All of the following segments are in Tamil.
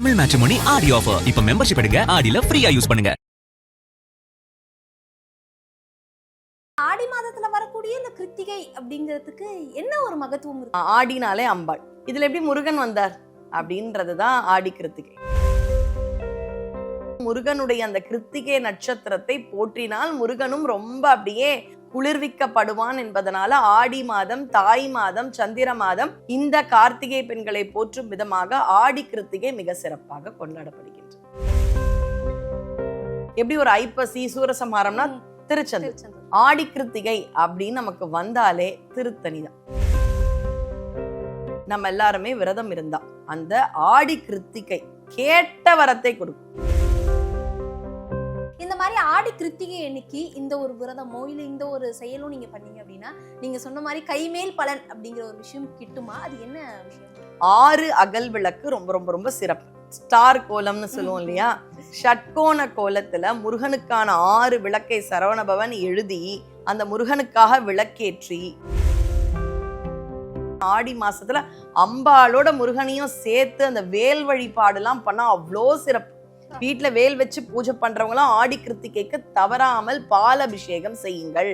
தமிழ் மேட்ரிமோனி ஆடி ஆஃபர் இப்ப மெம்பர்ஷிப் எடுங்க, ஆடில ஃப்ரீயா யூஸ் பண்ணுங்க. ஆடி மாதத்துல வரக்கூடிய இந்த கிருத்திகை அப்படிங்கிறதுக்கு என்ன ஒரு மகத்துவம் இருக்கு? ஆடினாலே அம்பாள். இதுல எப்படி முருகன் வந்தார் அப்படின்றதுதான் ஆடி கிருத்திகை. முருகனுடைய அந்த கிருத்திகை நட்சத்திரத்தை போற்றினால் முருகனும் ரொம்ப அப்படியே குளிர்விக்கப்படுவான் என்பதனால ஆடி மாதம், தாய் மாதம், சந்திர மாதம் இந்த கார்த்திகை பெண்களை போற்றும் விதமாக ஆடி கிருத்திகை மிக சிறப்பாக கொண்டாடப்படுகின்றது. எப்படி ஒரு ஐப்பசி சூரசம்ஹாரம்னா திருச்செந்தூர், ஆடி கிருத்திகை அப்படின்னு நமக்கு வந்தாலே திருத்தணிதான். நம்ம எல்லாருமே விரதம் இருந்தா அந்த ஆடி கிருத்திகை கேட்ட வரத்தை கொடுக்கும். இந்த மாதிரி ஆடி கிருத்திகை அன்னைக்கு இந்த ஒரு விரதமோ இல்ல இந்த ஒரு செயலும் நீங்க பண்ணீங்க அப்படின்னா நீங்க சொன்ன மாதிரி கைமேல் பலன் அப்படிங்கிற ஒரு விஷயம் கிட்டுமா? அது என்ன விஷயம்? 6 அகல் விளக்கு ரொம்ப ரொம்ப ரொம்ப சிறப்பு. ஸ்டார் கோலம்னு சொல்லுவோம் இல்லையா, ஷட்கோண கோலத்துல முருகனுக்கான 6 விளக்கை சரவணபவன் எழுதி அந்த முருகனுக்காக விளக்கேற்றி ஆடி மாசத்துல அம்பாளோட முருகனையும் சேர்த்து அந்த வேல் வழிபாடுலாம் பண்ணா அவ்வளோ சிறப்பு. வீட்டுல வேல் வச்சு பூஜை பண்றவங்களாம் ஆடி கிருத்திகைக்கு தவறாமல் பால் அபிஷேகம் செய்யுங்கள்.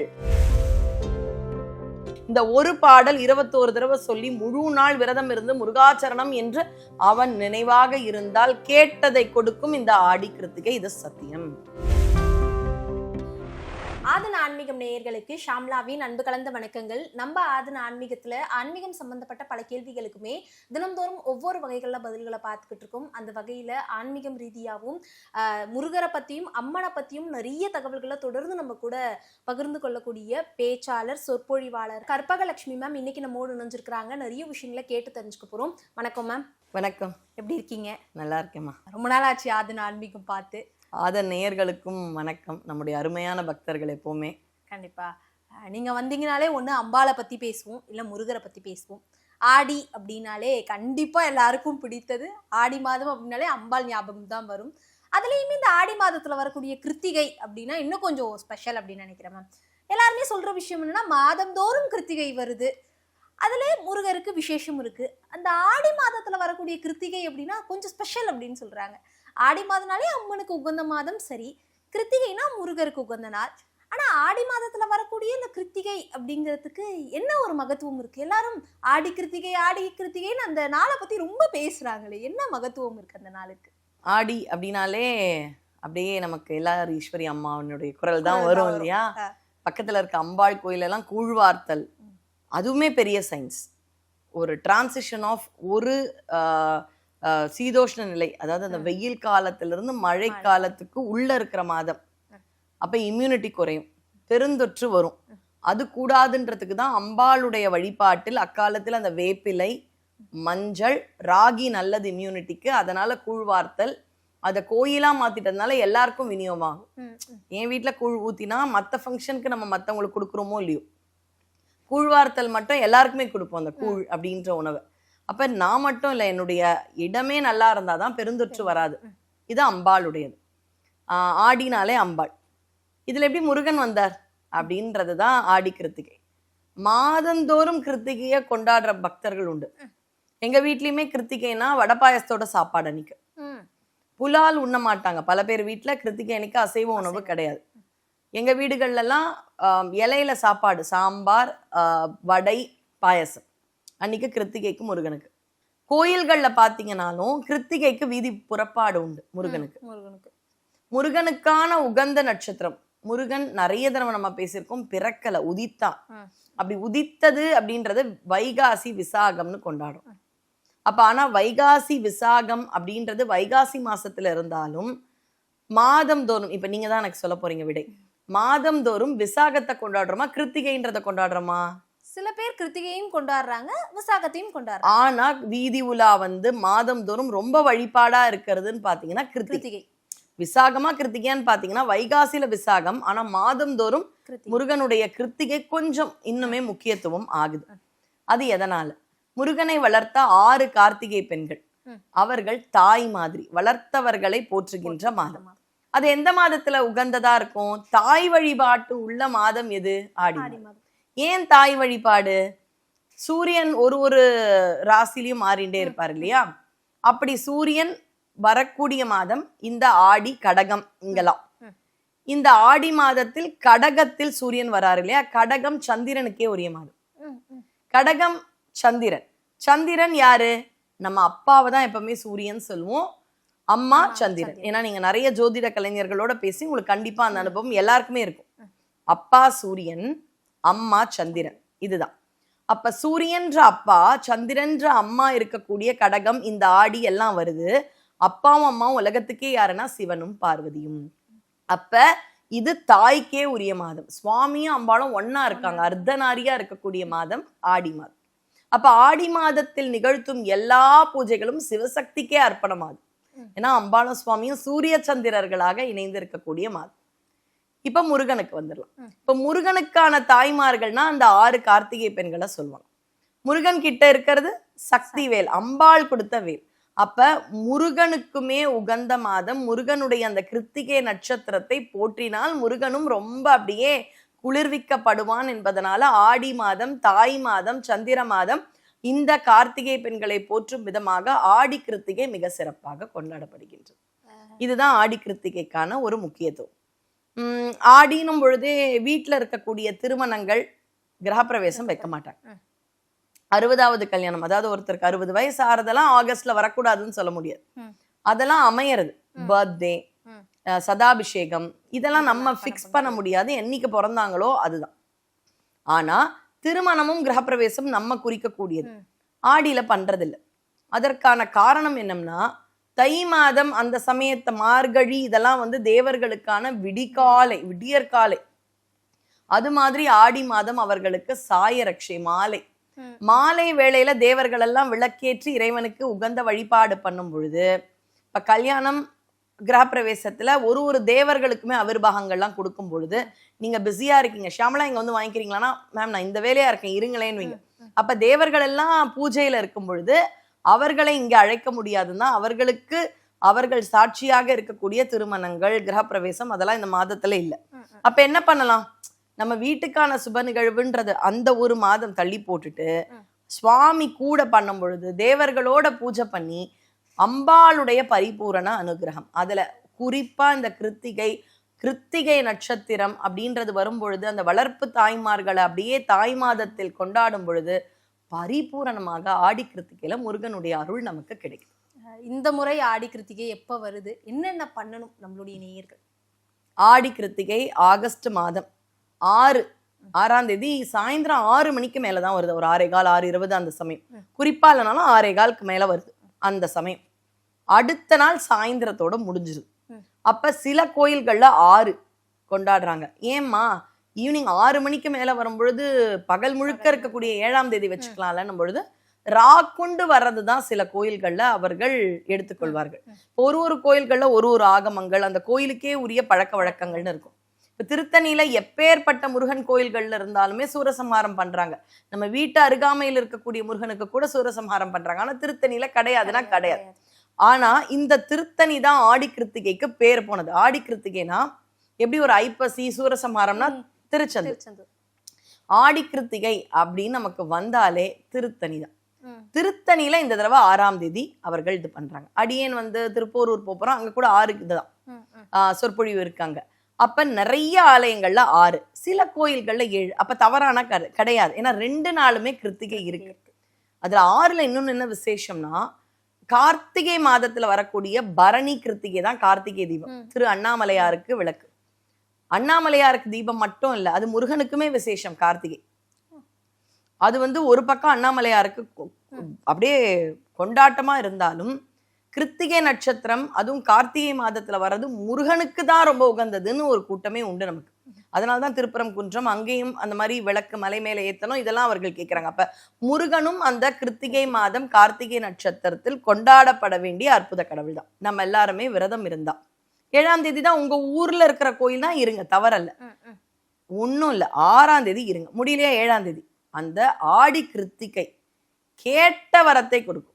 இந்த ஒரு பாடல் 21 தடவை சொல்லி முழு நாள் விரதம் இருந்து முருகாச்சரணம் என்று அவன் நினைவாக இருந்தால் கேட்டதை கொடுக்கும் இந்த ஆடி கிருத்திகை. இது சத்தியம். ஆதன ஆன்மீகம் நேயர்களுக்கு ஷாம்லாவின் அன்பு கலந்த வணக்கங்கள். நம்ம ஆதன ஆன்மீகத்துல ஆன்மீகம் சம்பந்தப்பட்ட பல கேள்விகளுக்குமே தினம்தோறும் ஒவ்வொரு வகைகள்ல பதில்களை பார்த்துக்கிட்டு இருக்கோம். அந்த வகையில ஆன்மீகம் ரீதியாகவும் முருகரை பத்தியும் அம்மனை பத்தியும் நிறைய தகவல்களை தொடர்ந்து நம்ம கூட பகிர்ந்து கொள்ளக்கூடிய பேச்சாளர், சொற்பொழிவாளர் கற்பகலட்சுமி மேம் இன்னைக்கு நம்மோடு இணைஞ்சிருக்கிறாங்க. நிறைய விஷயங்களை கேட்டு தெரிஞ்சுக்க போறோம். வணக்கம் மேம். வணக்கம். எப்படி இருக்கீங்க? நல்லா இருக்கேம்மா. ரொம்ப நாள் ஆச்சு ஆதன ஆன்மீகம் பார்த்து. ஆதன் நேயர்களுக்கும் வணக்கம். நம்முடைய அருமையான பக்தர்கள் எப்பவுமே. கண்டிப்பா நீங்க வந்தீங்கனாலே ஒண்ணு அம்பாளை பத்தி பேசுவோம், இல்ல முருகரை பத்தி பேசுவோம். ஆடி அப்படின்னாலே கண்டிப்பா எல்லாருக்கும் பிடித்தது. ஆடி மாதம் அப்படின்னாலே அம்பாள் ஞாபகம் தான் வரும். அதுலயுமே இந்த ஆடி மாதத்துல வரக்கூடிய கிருத்திகை அப்படின்னா இன்னும் கொஞ்சம் ஸ்பெஷல் அப்படின்னு நினைக்கிறேன் மேம். எல்லாருமே சொல்ற விஷயம் என்னன்னா மாதந்தோறும் கிருத்திகை வருது, அதுல முருகருக்கு விசேஷம் இருக்கு. அந்த ஆடி மாதத்துல வரக்கூடிய கிருத்திகை அப்படின்னா கொஞ்சம் ஸ்பெஷல் அப்படின்னு சொல்றாங்க. ஆடி மாதம்னாலே அம்மனுக்கு உகந்த மாதம், சரி. கிருத்திகைனா முருகருக்கு உகந்த நாள். ஆனா ஆடி மாதத்துல வரக்கூடிய இந்த கிருத்திகை அப்படிங்கிறதுக்கு என்ன ஒரு மகத்துவம் இருக்கு? எல்லாரும் ஆடி கிருத்திகைன்னு அந்த நாளை பத்தி ரொம்ப பேசுறாங்களே, என்ன மகத்துவம் இருக்கு அந்த நாளுக்கு? ஆடி அப்படின்னாலே அப்படியே நமக்கு எல்லாரும் ஈஸ்வரி அம்மாவனுடைய குரல் தான் வரும் இல்லையா. பக்கத்துல இருக்க அம்பாள் கோயிலெல்லாம் கூழ்வார்த்தல், அதுவுமே பெரிய சயின்ஸ். ஒரு டிரான்சிஷன் ஆஃப் ஒரு சீதோஷ்ண நிலை, அதாவது அந்த வெயில் காலத்திலிருந்து மழை காலத்துக்கு உள்ள இருக்கிற மாதம். அப்ப இம்யூனிட்டி குறையும், பெருந்தொற்று வரும். அது கூடாதுன்றதுக்கு தான் அம்பாளுடைய வழிபாட்டில் அக்காலத்தில் அந்த வேப்பிலை, மஞ்சள், ராகி நல்லது இம்யூனிட்டிக்கு. அதனால கூழ்வார்த்தல் அதை கோயிலா மாத்திட்டதுனால எல்லாருக்கும் விநியோகமாகும். என் வீட்டுல கூழ் ஊத்தினா மற்ற ஃபங்க்ஷனுக்கு நம்ம மற்றவங்களுக்கு கொடுக்குறோமோ இல்லையோ, கூழ்வார்த்தல் மட்டும் எல்லாருக்குமே கொடுப்போம் அந்த கூழ் அப்படின்ற உணவை. அப்ப நான் மட்டும் இல்லை, என்னுடைய இடமே நல்லா இருந்தாதான் பெருந்தொற்று வராது. இது அம்பாளுடையது. ஆடினாலே அம்பாள். இதுல எப்படி முருகன் வந்தார் அப்படின்றதுதான் ஆடி கிருத்திகை. மாதந்தோறும் கிருத்திகையை கொண்டாடுற பக்தர்கள் உண்டு. எங்க வீட்லயுமே கிருத்திகைனா வடப்பாயசத்தோட சாப்பாடு அன்னைக்கு. புலால் உண்ண மாட்டாங்க பல பேர் வீட்டுல. கிருத்திகை அன்னைக்கு அசைவ உணவு கிடையாது. எங்க வீடுகள்ல எல்லாம் இலையில சாப்பாடு, சாம்பார், வடை, பாயசம் அன்னைக்கு கிருத்திகைக்கு முருகனுக்கு. கோயில்கள்ல பாத்தீங்கன்னாலும் கிருத்திகைக்கு வீதி புறப்பாடு உண்டு முருகனுக்கு. முருகனுக்கான உகந்த நட்சத்திரம். முருகன் நிறைய தடவை நம்ம பேசியிருக்கோம், பிறக்கல, உதித்தான். அப்படி உதித்தது அப்படின்றது வைகாசி விசாகம்னு கொண்டாடும். அப்ப ஆனா வைகாசி விசாகம் அப்படின்றது வைகாசி மாசத்துல இருந்தாலும் மாதம் தோறும், இப்ப நீங்க தான் எனக்கு சொல்ல போறீங்க விடை, மாதம் தோறும் விசாகத்தை கொண்டாடுறோமா கிருத்திகைன்றதை கொண்டாடுறோமா? சில பேர் கிருத்திகையும் கொண்டாடுறாங்க, விசாகத்தையும் கொண்டாடுறாங்க. ஆனா வீதி உலா மாதம் தோறும் ரொம்ப வழிபாடா இருக்கிறதுன்னு பாத்தீங்கன்னா கிருத்திகை. விசாகமா கிருத்திகைன்னு பாத்தீங்கன்னா வைகாசியில விசாகம், ஆனா மாதம் தோறும் முருகனுடைய கிருத்திகை கொஞ்சம் இன்னுமே முக்கியத்துவம் ஆகுது. அது எதனால? முருகனை வளர்த்த 6 கார்த்திகை பெண்கள், அவர்கள் தாய் மாதிரி வளர்த்தவர்களை போற்றுகின்ற மாதம். அது எந்த மாதத்துல உகந்ததா இருக்கும்? தாய் வழிபாட்டு உள்ள மாதம் எது? ஆடி மாதம். ஏன் தாய் வழிபாடு? சூரியன் ஒரு ராசிலையும் மாறிண்டே இருப்பார் இல்லையா. அப்படி சூரியன் வரக்கூடிய மாதம் இந்த ஆடி கடகம் இங்கெல்லாம். இந்த ஆடி மாதத்தில் கடகத்தில் சூரியன் வராரு இல்லையா, கடகம் சந்திரனுக்கே உரிய மாதம். கடகம் சந்திரன். சந்திரன் யாரு? நம்ம அப்பாவை தான் எப்பவுமே சூரியன் சொல்லுவோம், அம்மா சந்திரன். ஏன்னா நீங்க நிறைய ஜோதிட கலைஞர்களோட பேசி உங்களுக்கு கண்டிப்பா அந்த அனுபவம் எல்லாருக்குமே இருக்கும். அப்பா சூரியன், அம்மா சந்திரன், இதுதான். அப்ப சூரியன்ற அப்பா, சந்திரன்ற அம்மா இருக்கக்கூடிய கடகம் இந்த ஆடி எல்லாம் வருது. அப்பாவும் அம்மாவும் உலகத்துக்கே யாருன்னா சிவனும் பார்வதியும். அப்ப இது தாய்க்கே உரிய மாதம். சுவாமியும் அம்பாளும் ஒன்னா இருக்காங்க, அர்த்தநாரியா இருக்கக்கூடிய மாதம் ஆடி மாதம். அப்ப ஆடி மாதத்தில் நிகழ்த்தும் எல்லா பூஜைகளும் சிவசக்திக்கே அர்ப்பணமாகும். ஏன்னா அம்பாளும் சுவாமியும் சூரிய சந்திரர்களாக இணைந்து இருக்கக்கூடிய மாதம். இப்ப முருகனுக்கு வந்துடலாம். இப்ப முருகனுக்கான தாய்மார்கள்னா அந்த 6 கார்த்திகை பெண்களை சொல்லுவாங்க. முருகன் கிட்ட இருக்கிறது சக்தி வேல், அம்பாள் கொடுத்த வேல். அப்ப முருகனுக்குமே உகந்த மாதம். முருகனுடைய அந்த கிருத்திகை நட்சத்திரத்தை போற்றினால் முருகனும் ரொம்ப அப்படியே குளிர்விக்கப்படுவான் என்பதனால ஆடி மாதம், தாய் மாதம், சந்திர மாதம், இந்த கார்த்திகை பெண்களை போற்றும் விதமாக ஆடி கிருத்திகை மிக சிறப்பாக கொண்டாடப்படுகின்றது. இதுதான் ஆடி கிருத்திகைக்கான ஒரு முக்கியத்துவம். ஆடினும் பொழுதே வீட்டுல இருக்கக்கூடிய திருமணங்கள் கிரகப்பிரவேசம் வைக்க மாட்டாங்க. 60வது கல்யாணம், அதாவது ஒருத்தருக்கு 60 வயசு ஆறதெல்லாம் ஆகஸ்ட்ல வரக்கூடாதுன்னு சொல்ல முடியாது. அதெல்லாம் அமையறது பர்த்டே, சதாபிஷேகம், இதெல்லாம் நம்ம ஃபிக்ஸ் பண்ண முடியாது. என்னைக்கு பிறந்தாங்களோ அதுதான். ஆனா திருமணமும் கிரகப்பிரவேசம் நம்ம குறிக்கக்கூடியது, ஆடியில பண்றதில்லை. அதற்கான காரணம் என்னன்னா, தை மாதம் அந்த சமயத்தை மார்கழி இதெல்லாம் வந்து தேவர்களுக்கான விடிகாலை, விடியற்காலை. அது மாதிரி ஆடி மாதம் அவர்களுக்கு சாயரட்சை, மாலை. மாலை வேளையில தேவர்கள் எல்லாம் விளக்கேற்றி இறைவனுக்கு உகந்த வழிபாடு பண்ணும் பொழுது, இப்ப கல்யாணம் கிரகப்பிரவேசத்துல ஒரு தேவர்களுக்குமே அவிர்வாகங்கள்லாம் கொடுக்கும் பொழுது, நீங்க பிஸியா இருக்கீங்க, ஷியாமலா இங்க வந்து வாங்கிக்கிறீங்களான்னா, மேம் நான் இந்த வேலையா இருக்கேன் இருங்களேன்னு வைங்க. அப்ப தேவர்கள் எல்லாம் பூஜையில இருக்கும் பொழுது அவர்களை இங்க அழைக்க முடியாதுன்னா, அவர்களுக்கு அவர்கள் சாட்சியாக இருக்கக்கூடிய திருமணங்கள், கிரகப்பிரவேசம் அதெல்லாம் இந்த மாதத்துல இல்லை. அப்ப என்ன பண்ணலாம்? நம்ம வீட்டுக்கான சுப நிகழ்வுன்றது அந்த ஒரு மாதம் தள்ளி போட்டுட்டு சுவாமி கூட பண்ணும் பொழுது தேவர்களோட பூஜை பண்ணி அம்பாளுடைய பரிபூரண அனுகிரகம், அதுல குறிப்பா இந்த கிருத்திகை நட்சத்திரம் அப்படின்றது வரும் பொழுது அந்த வளர்ப்பு தாய்மார்களை அப்படியே தாய் மாதத்தில் கொண்டாடும் பொழுது பரிபூரணமாக ஆடி கிருத்திகையில முருகனுடைய அருள் நமக்கு கிடைக்கும். இந்த முறை ஆடி கிருத்திகை எப்ப வருது, என்னென்ன பண்ணணும் நம்மளுடைய நேயர்கள்? ஆடி கிருத்திகை ஆகஸ்ட் மாதம் 6ஆம் தேதி சாயந்தரம் 6 மணிக்கு மேலதான் வருது. ஒரு 6:15, 6:20 அந்த சமயம். குறிப்பா இல்லைனாலும் 6:15க்கு மேல வருது அந்த சமயம். அடுத்த நாள் சாயந்தரத்தோட முடிஞ்சிருது. அப்ப சில கோயில்கள்ல 6 கொண்டாடுறாங்க. ஏம்மா ஈவினிங் 6 மணிக்கு மேல வரும் பொழுது பகல் முழுக்க இருக்கக்கூடிய 7ஆம் தேதி வச்சுக்கலாம்லன்னும் பொழுது ராக்குண்டு வர்றதுதான் சில கோயில்கள்ல அவர்கள் எடுத்துக்கொள்வார்கள். ஒரு கோயில்கள்ல ஒரு ஆகமங்கள், அந்த கோயிலுக்கே உரிய பழக்க வழக்கங்கள்னு இருக்கும். இப்ப திருத்தணியில எப்பேற்பட்ட முருகன் கோயில்கள்ல இருந்தாலுமே சூரசம்ஹாரம் பண்றாங்க. நம்ம வீட்டு அருகாமையில் இருக்கக்கூடிய முருகனுக்கு கூட சூரசம்ஹாரம் பண்றாங்க. ஆனா திருத்தணியில கிடையாதுன்னா கிடையாது. ஆனா இந்த திருத்தணி தான் ஆடி கிருத்திகைக்கு பேர் போனது. ஆடி கிருத்திகைனா எப்படி ஒரு ஐப்பசி, சூரசம்ஹாரம்னா திருச்செந்தூர். ஆடி கிருத்திகை அப்படின்னு நமக்கு வந்தாலே திருத்தணி தான். திருத்தணியில இந்த தடவை 6ஆம் தேதி அவர்கள் இது பண்றாங்க. அடியேன் வந்து திருப்போரூர் போறோம், அங்க கூட 6 இதுதான் சொற்பொழிவு இருக்காங்க. அப்ப நிறைய ஆலயங்கள்ல 6, சில கோயில்கள்ல 7. அப்ப தவறான கிடையாது. ஏன்னா 2 நாளுமே கிருத்திகை இருக்கு. அதுல 6ல இன்னொன்னு என்ன விசேஷம்னா, கார்த்திகை மாதத்துல வரக்கூடிய பரணி கிருத்திகை தான் கார்த்திகை தீபம். திரு அண்ணாமலையாருக்கு விளக்கு. அண்ணாமலையாருக்கு தீபம் மட்டும் இல்ல, அது முருகனுக்குமே விசேஷம். கார்த்திகை அது வந்து ஒரு பக்கம் அண்ணாமலையாருக்கு அப்படியே கொண்டாட்டமா இருந்தாலும், கிருத்திகை நட்சத்திரம் அதுவும் கார்த்திகை மாதத்துல வர்றது முருகனுக்கு தான் ரொம்ப உகந்ததுன்னு ஒரு கூட்டமே உண்டு நமக்கு. அதனால்தான் திருப்பரங்குன்றம் அங்கேயும் அந்த மாதிரி விளக்கு மலை மேல ஏத்தணும், இதெல்லாம் அவர்கள் கேட்கிறாங்க. அப்ப முருகனும் அந்த கிருத்திகை மாதம் கார்த்திகை நட்சத்திரத்தில் கொண்டாடப்பட வேண்டிய அற்புத கடவுள் தான். நம்ம எல்லாருமே விரதம் இருந்தா 7ஆம் தேதி தான் உங்க ஊர்ல இருக்கிற கோயில் தான் இருங்க, தவறல்ல, ஒன்னும் இல்ல. 6ஆம் தேதி இருங்க, முடியலையா 7ஆம் தேதி. அந்த ஆடி கிருத்திகை கேட்ட வரத்தை கொடுக்கும்,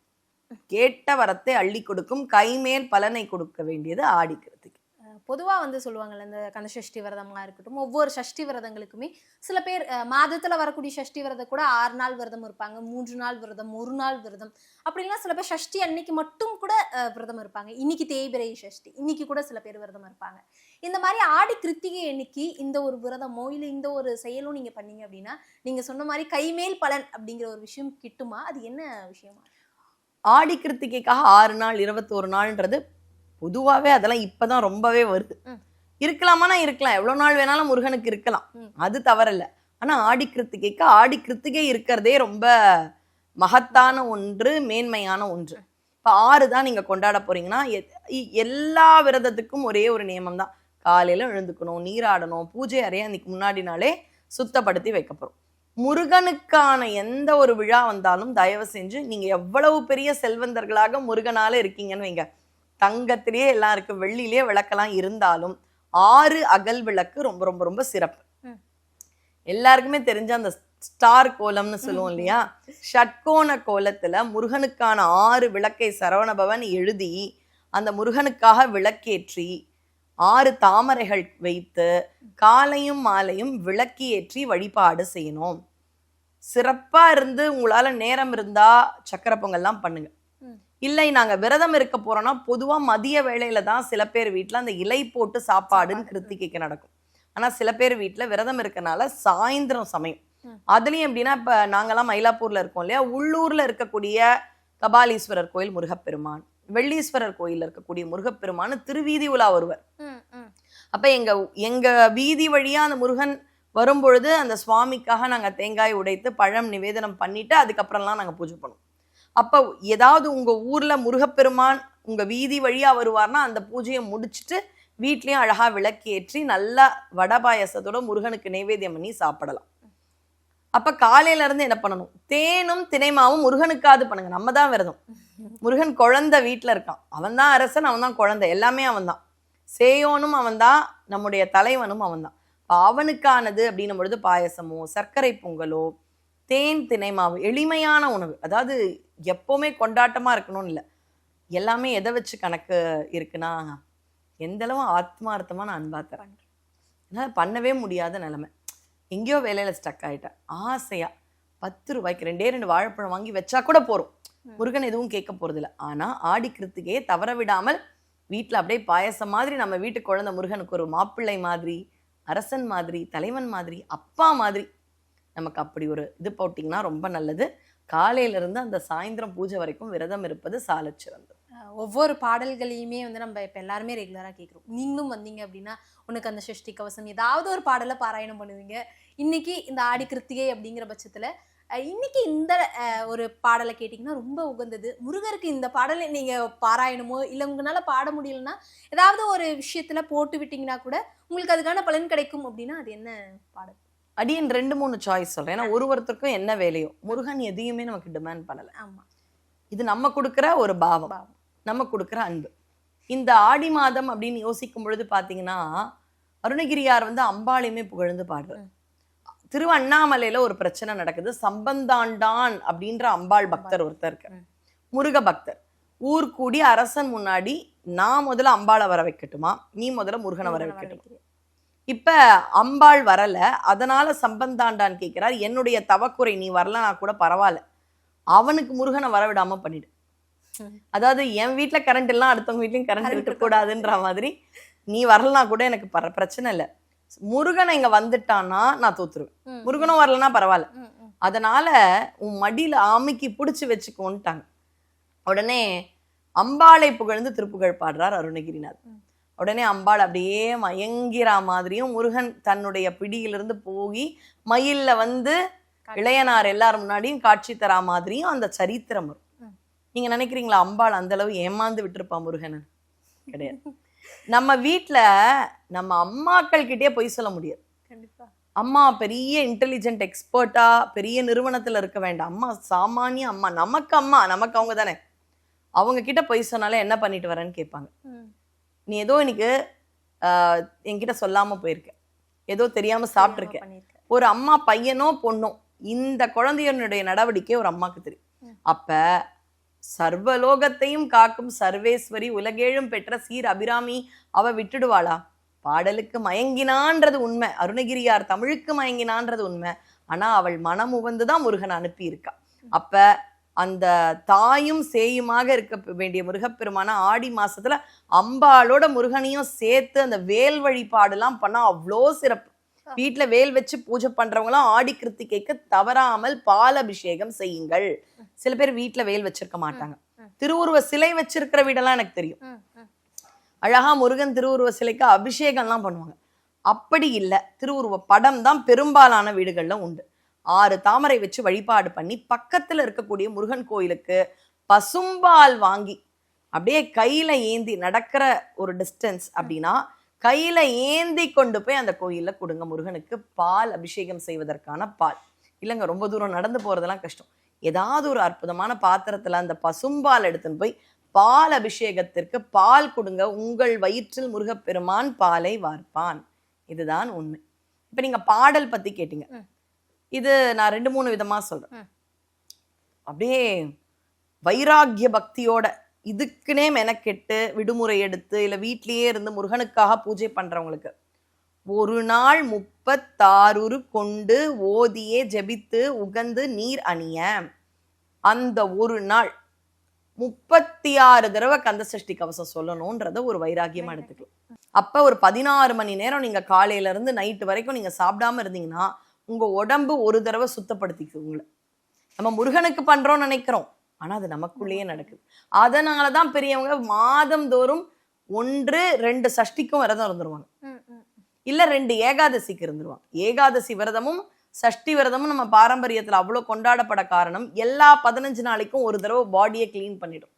கேட்ட வரத்தை அள்ளி கொடுக்கும், கைமேல் பலனை கொடுக்க வேண்டியது ஆடி கிருத்திகை. பொதுவா வந்து சொல்லுவாங்கல்ல, இந்த கந்த சஷ்டி விரதமா இருக்கட்டும், ஒவ்வொரு சஷ்டி விரதங்களுக்குமே சில பேர் மாதத்துல வரக்கூடிய சஷ்டி விரதம் கூட 6 நாள் விரதம் இருப்பாங்க, 3 நாள் விரதம், 1 நாள் விரதம், அப்படிலாம் சில பேர் சஷ்டி அன்னைக்கு மட்டும் கூட விரதம் இருப்பாங்க. இன்னைக்கு தேய்பிரை சஷ்டி, இன்னைக்கு கூட சில பேர் விரதம் இருப்பாங்க. இந்த மாதிரி ஆடி கிருத்திகை அன்னைக்கு இந்த ஒரு விரதமோ இல்ல இந்த ஒரு செயலும் நீங்க பண்ணீங்க அப்படின்னா நீங்க சொன்ன மாதிரி கைமேல் பலன் அப்படிங்கிற ஒரு விஷயம் கிட்டுமா? அது என்ன விஷயமா? ஆடி கிருத்திகைக்காக 6 நாள் 21 நாள்ன்றது பொதுவாவே அதெல்லாம் இப்பதான் ரொம்பவே வருது. இருக்கலாமானா இருக்கலாம், எவ்வளவு நாள் வேணாலும் முருகனுக்கு இருக்கலாம், அது தவறில்ல. ஆனா ஆடி கிருத்திகை இருக்கிறதே ரொம்ப மகத்தான ஒன்று, மேன்மையான ஒன்று. இப்ப 6 தான் நீங்க கொண்டாட போறீங்கன்னா எல்லா விரதத்துக்கும் ஒரே ஒரு நியமம் தான். காலையில எழுந்துக்கணும், நீராடணும், பூஜை அறையை அன்னைக்கு முன்னாடி நாளே சுத்தப்படுத்தி வைக்க போறோம். முருகனுக்கான எந்த ஒரு விழா வந்தாலும் தயவு செஞ்சு நீங்க எவ்வளவு பெரிய செல்வந்தர்களாக முருகனால இருக்கீங்கன்னு வைங்க, தங்கத்திலேயே எல்லாம் இருக்கு, வெள்ளியிலேயே விளக்கெல்லாம் இருந்தாலும் 6 அகல் விளக்கு ரொம்ப ரொம்ப ரொம்ப சிறப்பு. எல்லாருக்குமே தெரிஞ்ச அந்த ஸ்டார் கோலம்னு சொல்லுவோம் இல்லையா, ஷட்கோண கோலத்துல முருகனுக்கான 6 விளக்கை சரவணபவன் எழுதி அந்த முருகனுக்காக விளக்கேற்றி 6 தாமரைகள் வைத்து காலையும் மாலையும் விளக்கி ஏற்றி வழிபாடு செய்யணும். சிறப்பா இருந்து உங்களால நேரம் இருந்தா சக்கரை பொங்கல்லாம் பண்ணுங்க. இல்லை நாங்க விரதம் இருக்க போறோம்னா பொதுவா மதிய வேளையில தான் சில பேர் வீட்டுல அந்த இலை போட்டு சாப்பாடுன்னு கிருத்திகைக்கு நடக்கும். ஆனா சில பேர் வீட்டுல விரதம் இருக்கனால சாயந்தரம் சமயம், அதுலயும் எப்படின்னா இப்ப நாங்கெல்லாம் மயிலாப்பூர்ல இருக்கோம் இல்லையா, உள்ளூர்ல இருக்கக்கூடிய கபாலீஸ்வரர் கோயில் முருகப்பெருமான், வெள்ளீஸ்வரர் கோயில்ல இருக்கக்கூடிய முருகப்பெருமான் திருவீதி உலா வருவர். அப்ப எங்க வீதி வழியா அந்த முருகன் வரும்பொழுது அந்த சுவாமிக்காக நாங்க தேங்காய் உடைத்து பழம் நிவேதனம் பண்ணிட்டு அதுக்கப்புறம்லாம் நாங்க பூஜை பண்ணுவோம். அப்ப ஏதாவது உங்க ஊர்ல முருகப்பெருமான் உங்க வீதி வழியா வருவார்னா அந்த பூஜையை முடிச்சுட்டு வீட்லயும் அழகா விளக்கேற்றி நல்லா வடை பாயசத்தோட முருகனுக்கு நைவேத்தியம் பண்ணி சாப்பிடலாம். அப்ப காலையில இருந்து என்ன பண்ணணும், தேனும் தினைமாவும் முருகனுக்காவது பண்ணுங்க. நம்ம தான் விரதம், முருகன் குழந்தை வீட்டுல இருக்கான், அவன் தான் அரசன், அவன் தான் குழந்தை, எல்லாமே அவன் தான், சேயோனும் அவன் தான், நம்முடைய தலைவனும் அவன் தான். அவனுக்கானது அப்படின்னும் பொழுது பாயசமோ சர்க்கரை பொங்கலோ தேன் தினைமாவு, எளிமையான உணவு. அதாவது எப்பவுமே கொண்டாட்டமா இருக்கணும்னு இல்லை, எல்லாமே எதை வச்சு கணக்கு இருக்குன்னா எந்த அளவு ஆத்மார்த்தமா நான் அன்பா தரேன். என்னால் பண்ணவே முடியாத நிலைமை, எங்கேயோ வேலையில ஸ்டக் ஆயிட்டேன், ஆசையா 10 ரூபாய்க்கு 2 வாழைப்பழம் வாங்கி வச்சா கூட போறோம், முருகன் எதுவும் கேட்க போறது இல்லை. ஆனா ஆடி கிருத்திகையை தவற விடாமல் வீட்டுல அப்படியே பாயசம் மாதிரி நம்ம வீட்டு குழந்தை முருகனுக்கு ஒரு மாப்பிள்ளை மாதிரி, அரசன் மாதிரி, தலைவன் மாதிரி, அப்பா மாதிரி நமக்கு அப்படி ஒரு இது போட்டிங்கன்னா ரொம்ப நல்லது. காலையில இருந்து அந்த சாயந்தரம் பூஜை வரைக்கும் விரதம் இருப்பது சாலச் சிறந்தது. ஒவ்வொரு பாடல்களையுமே வந்து நம்ம இப்போ எல்லாருமே ரெகுலராக கேட்குறோம். நீங்களும் வந்தீங்க அப்படின்னா உனக்கு அந்த சஷ்டி கவசம் ஏதாவது ஒரு பாடலை பாராயணம் பண்ணுவீங்க. இன்னைக்கு இந்த ஆடி கிருத்திகை அப்படிங்கிற பட்சத்தில் இன்னைக்கு இந்த ஒரு பாடலை கேட்டிங்கன்னா ரொம்ப உகந்தது. முருகருக்கு இந்த பாடலை நீங்கள் பாராயணமோ இல்லை உங்களால் பாட முடியலன்னா ஏதாவது ஒரு விஷயத்தில் போட்டு விட்டிங்கன்னா கூட உங்களுக்கு அதுக்கான பலன் கிடைக்கும் அப்படின்னா அது என்ன பாடல்? அடியன் 2-3 சாய்ஸ் சொல்றேன். ஏன்னா ஒருத்தருக்கும் என்ன வேலையோ, முருகன் எதையுமே நமக்கு டிமாண்ட் பண்ணலை. ஆமா, இது நம்ம கொடுக்குற ஒரு பாவம், நம்ம கொடுக்குற அன்பு. இந்த ஆடி மாதம் அப்படின்னு யோசிக்கும் பொழுது பாத்தீங்கன்னா அருணகிரியார் வந்து அம்பாளையுமே புகழ்ந்து பாடுறார். திருவண்ணாமலையில ஒரு பிரச்சனை நடக்குது. சம்பந்தாண்டான் அப்படின்ற அம்பாள் பக்தர் ஒருத்தர் இருக்க, முருக பக்தர். ஊர் கூடி அரசன் முன்னாடி நான் முதல்ல அம்பாளை வர வைக்கட்டுமா, நீ முதல்ல முருகனை வர வைக்கட்டுமா? இப்ப அம்பாள் வரல, அதனால சம்பந்தாண்டான் கேட்கிறார், என்னுடைய தவக்குறை நீ வரலனா கூட பரவாயில்ல, அவனுக்கு முருகனை வரவிடாம பண்ணிடு. அதாவது என் வீட்டுல கரண்ட் எல்லாம் அடுத்தவங்க வீட்லயும் கரண்ட் இருக்க கூடாதுன்ற மாதிரி, நீ வரலனா கூட எனக்கு பிரச்சனை இல்லை, முருகனை இங்க வந்துட்டான்னா நான் தோத்துருவேன், முருகனும் வரலன்னா பரவாயில்ல, அதனால உன் மடியில ஆமைக்கு பிடிச்சு வச்சுக்கோன்ட்டாங்க. உடனே அம்பாளை புகழ்ந்து திருப்புகழ் பாடுறார் அருணகிரிநாத். உடனே அம்பாள் அப்படியே மயங்கிற மாதிரியும் முருகன் தன்னுடைய பிடியிலிருந்து போய் மயில்ல வந்து இளையனார் எல்லாரும் முன்னாடியும் காட்சி தரா மாதிரியும் அந்த சரித்திரம் வரும். நீங்க நினைக்கிறீங்களா அம்பாள் அந்த அளவு ஏமாந்து விட்டுருப்பா முருகன்? கிடையாது. நம்ம வீட்டுல நம்ம அம்மாக்கள் கிட்டே பொய் சொல்ல முடியாது. அம்மா பெரிய இன்டெலிஜென்ட் எக்ஸ்பர்ட்டா பெரிய நிறுவனத்துல இருக்க வேண்டாம், அம்மா சாமானிய அம்மா, நமக்கு அவங்க தானே. அவங்க கிட்ட பொய் சொன்னாலே என்ன பண்ணிட்டு வரேன்னு கேட்பாங்க. நீ ஏதோ இன்னைக்கு என்கிட்ட சொல்லாம போயிருக்க, ஏதோ தெரியாம சாப்பிட்டுருக்க. ஒரு அம்மா பையனோ பொண்ணோ இந்த குழந்தையனுடைய நடவடிக்கை ஒரு அம்மாக்கு தெரியும். அப்ப சர்வலோகத்தையும் காக்கும் சர்வேஸ்வரி, உலகேழும் பெற்ற சீர் அபிராமி அவ விட்டுடுவாளா? பாடலுக்கு மயங்கினான்றது உண்மை, அருணகிரியார் தமிழுக்கு மயங்கினான்றது உண்மை. ஆனா அவள் மனம் உவந்துதான் முருகன் அனுப்பி இருக்கா. அப்ப அந்த தாயும் சேயுமாக இருக்க வேண்டிய முருகப்பெருமான ஆடி மாசத்துல அம்பாளோட முருகனையும் சேர்த்து அந்த வேல் வழிபாடுலாம் பண்ணா அவ்வளோ சிறப்பு. வீட்டுல வேல் வச்சு பூஜை பண்றவங்களாம் ஆடி கிருத்திகைக்கு தவறாமல் பால் அபிஷேகம் செய்யுங்கள். சில பேர் வீட்டுல வேல் வச்சிருக்க மாட்டாங்க, திருவுருவ சிலை வச்சிருக்கிற வீடெல்லாம் எனக்கு தெரியும். அழகா முருகன் திருவுருவ சிலைக்கு அபிஷேகம்லாம் பண்ணுவாங்க. அப்படி இல்லை, திருவுருவ படம் தான் பெரும்பாலான வீடுகள்ல உண்டு. 6 தாமரை வச்சு வழிபாடு பண்ணி பக்கத்துல இருக்கக்கூடிய முருகன் கோயிலுக்கு பசும்பால் வாங்கி அப்படியே கையில ஏந்தி நடக்கிற ஒரு டிஸ்டன்ஸ் அப்படின்னா கையில ஏந்தி கொண்டு போய் அந்த கோயில்ல கொடுங்க. முருகனுக்கு பால் அபிஷேகம் செய்வதற்கான பால் இல்லைங்க, ரொம்ப தூரம் நடந்து போறதெல்லாம் கஷ்டம். ஏதாவது ஒரு அற்புதமான பாத்திரத்துல அந்த பசும்பால் எடுத்துன்னு போய் பால் அபிஷேகத்திற்கு பால் கொடுங்க. உங்கள் வயிற்றில் முருகப்பெருமான் பாலை வார்ப்பான். இதுதான் உண்மை. இப்ப நீங்க பாடல் பத்தி கேட்டீங்க, இது நான் 2-3 விதமா சொல்றேன். அப்படியே வைராகிய பக்தியோட இதுக்குனே மெனக்கெட்டு விடுமுறை எடுத்து இல்ல வீட்லயே இருந்து முருகனுக்காக பூஜை பண்றவங்களுக்கு ஒரு நாள் 36 கொண்டு ஓதியே ஜெபித்து உகந்து நீர் அணிய, அந்த ஒரு நாள் 36 தடவை கந்த சஷ்டி கவசம் சொல்லணும்ன்றத ஒரு வைராகியமா எடுத்துக்கலாம். அப்ப ஒரு 16 மணி நேரம் நீங்க காலையில இருந்து நைட்டு வரைக்கும் நீங்க சாப்பிடாம இருந்தீங்கன்னா உங்க உடம்பு ஒரு தடவை சுத்தப்படுத்திக்கு. உங்களை நம்ம முருகனுக்கு பண்றோம்னு நினைக்கிறோம், ஆனா அது நமக்குள்ளேயே நடக்குது. அதனாலதான் பெரியவங்க மாதந்தோறும் 1-2 சஷ்டிக்கும் விரதம் இருந்துருவாங்க, இல்ல 2 ஏகாதசிக்கு இருந்துருவாங்க. ஏகாதசி விரதமும் சஷ்டி விரதமும் நம்ம பாரம்பரியத்துல அவ்வளவு கொண்டாடப்பட காரணம் எல்லா 15 நாளைக்கும் ஒரு தடவை பாடியை கிளீன் பண்ணிடும்.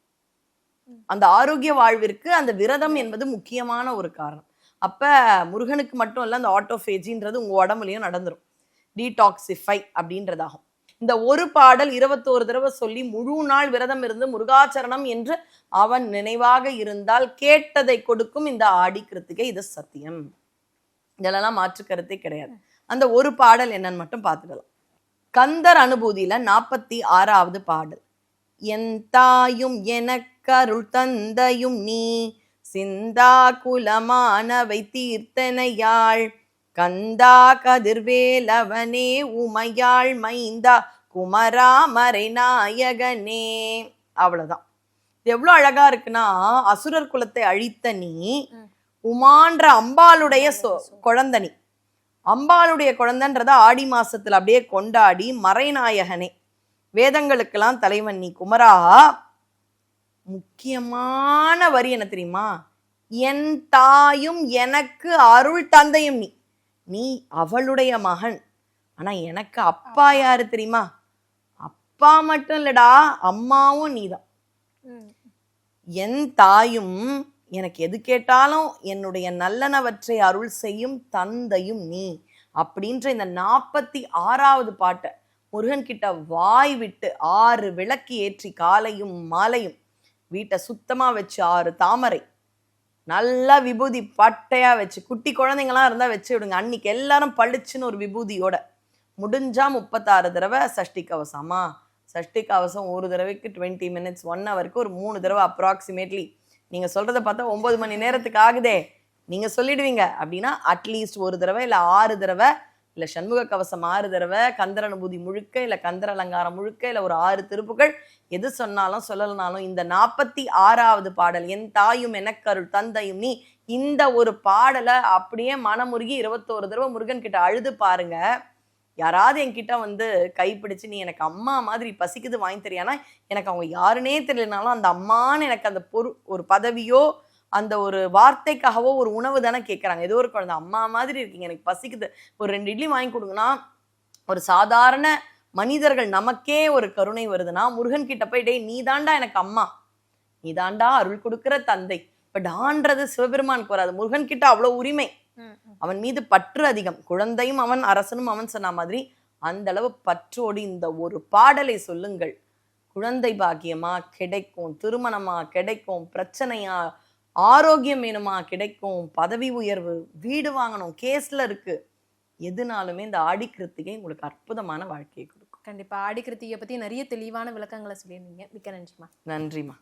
அந்த ஆரோக்கிய வாழ்விற்கு அந்த விரதம் என்பது முக்கியமான ஒரு காரணம். அப்ப முருகனுக்கு மட்டும் இல்ல, அந்த ஆட்டோஃபேஜின்றது உங்க உடம்புலயும் நடந்துரும். டீடாக்சிஃபை அப்படின்றதாகும். இந்த ஒரு பாடல் 21 தடவை சொல்லி முழு நாள் விரதம் இருந்து முருகாச்சரணம் என்று அவன் நினைவாக இருந்தால் கேட்டதை கொடுக்கும் இந்த ஆடி கிருத்திகை. இது சத்தியம், இதெல்லாம் மாற்று கருத்தே கிடையாது. அந்த ஒரு பாடல் என்னன்னு மட்டும் பார்த்துக்கலாம். கந்தர் அனுபூதியில 46வது பாடல். என் தாயும் எனக்கருள் தந்தையும் நீ, சிந்தா குலமானவை தீர்த்தனையாள், கந்தா கதிர்வேலவனே உமையாள் மைந்தா குமரா மறை நாயகனே. அவ்வளவுதான். இது எவ்வளவு அழகா இருக்குன்னா, அசுரர் குலத்தை அழித்த நீ உமான்ற அம்பாளுடைய குழந்தை. நீ அம்பாளுடைய குழந்தைன்றத ஆடி மாசத்துல அப்படியே கொண்டாடி மறைநாயகனே, வேதங்களுக்கெல்லாம் தலைவன் நீ குமரா. முக்கியமான வரி என்ன தெரியுமா? என் தாயும் எனக்கு அருள் தந்தையும் நீ. நீ அவளுடைய மகன், ஆனா எனக்கு அப்பா யாரு தெரியுமா? அப்பா மட்டும் இல்லடா, அம்மாவும் நீதான். என் தாயும் எனக்கு எது கேட்டாலும் என்னுடைய நல்லனவற்றை அருள் செய்யும் தந்தையும் நீ அப்படின்ற இந்த 46வது பாட்டை முருகன் கிட்ட வாய் விட்டு 6 விளக்கு ஏற்றி காலையும் மாலையும் வீட்டை சுத்தமா வச்சு 6 தாமரை நல்லா விபூதி பட்டையா வச்சு, குட்டி குழந்தைங்களாம் இருந்தா வச்சு விடுங்க. அன்னைக்கு எல்லாரும் பளிச்சுன்னு ஒரு விபூதியோட முடிஞ்சா 36 தடவை சஷ்டி கவசமா. சஷ்டி கவசம் ஒரு தடவைக்கு 20 மினிட்ஸ், 1 ஹவருக்கு ஒரு 3 தடவை அப்ராக்சிமேட்லி. நீங்க சொல்றத பார்த்தா 9 மணி நேரத்துக்கு ஆகுதே, நீங்க சொல்லிடுவீங்க அப்படின்னா அட்லீஸ்ட் ஒரு தடவை இல்ல 6 தடவை, இல்ல சண்முக கவசம் 6 தடவை, கந்தர் அனுபூதி முழுக்க, இல்ல கந்தர் அலங்காரம் முழுக்க, இல்ல ஒரு 6 திருப்புகள், எது சொன்னாலும் சொல்லலனாலும் இந்த 46வது பாடல் என் தாயும் எனக்கருள் தந்தையும் நீ, இந்த ஒரு பாடலை அப்படியே மனமுருகி 21 தடவை முருகன் கிட்ட அழுது பாருங்க. யாராவது என்கிட்ட வந்து கைப்பிடிச்சு நீ எனக்கு அம்மா மாதிரி பசிக்குது வாங்கி தெரியானா, எனக்கு அவங்க யாருன்னே தெரியலனாலும் அந்த அம்மான்னு எனக்கு அந்த ஒரு பதவியோ அந்த ஒரு வார்த்தைக்காகவோ ஒரு உணவு தானே கேட்குறாங்க. ஏதோ ஒரு குழந்தை அம்மா மாதிரி இருக்கீங்க, எனக்கு பசிக்குது, ஒரு 2 இட்லி வாங்கி கொடுங்கன்னா, ஒரு சாதாரண மனிதர்கள் நமக்கே ஒரு கருணை வருதுன்னா, முருகன் கிட்ட போய் டே நீ தாண்டா எனக்கு அம்மா, நீ தாண்டா அருள் கொடுக்குற தந்தை. பட் ஆன்றது சிவபெருமானுக்கு வராது, முருகன் கிட்ட அவ்வளோ உரிமை, அவன் மீது பற்று அதிகம். குழந்தையும் அவன், அரசனும் அவன் சொன்ன மாதிரி அந்த அளவு பற்றோடு இந்த ஒரு பாடலை சொல்லுங்கள். குழந்தை பாக்கியமா கிடைக்கும், திருமணமா கிடைக்கும், பிரச்சனையா ஆரோக்கியம் வேணுமா கிடைக்கும், பதவி உயர்வு, வீடு வாங்கணும், கேஸ்ல இருக்கு, எதுனாலுமே இந்த ஆடி கிருத்திகை உங்களுக்கு அற்புதமான வாழ்க்கையை கொடுக்கும். கண்டிப்பா ஆடி கிருத்திகை பத்தி நிறைய தெளிவான விளக்கங்களை சொல்லியிருந்தீங்க. மிக்க நன்றிமா. நன்றிம்மா.